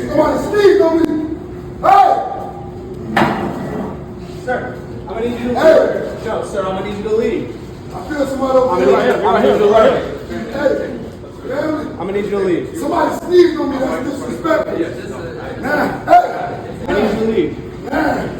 Somebody sneezed on me. Hey! Sir, I'm gonna need you to leave. Hey! No, sir, I'm gonna need you to leave. I feel somebody over I'm here. gonna need you to leave. Hey! Family. I'm gonna need you to leave. Somebody sneezed on me. That's disrespectful. Nah. Hey! I need you to leave. Nah.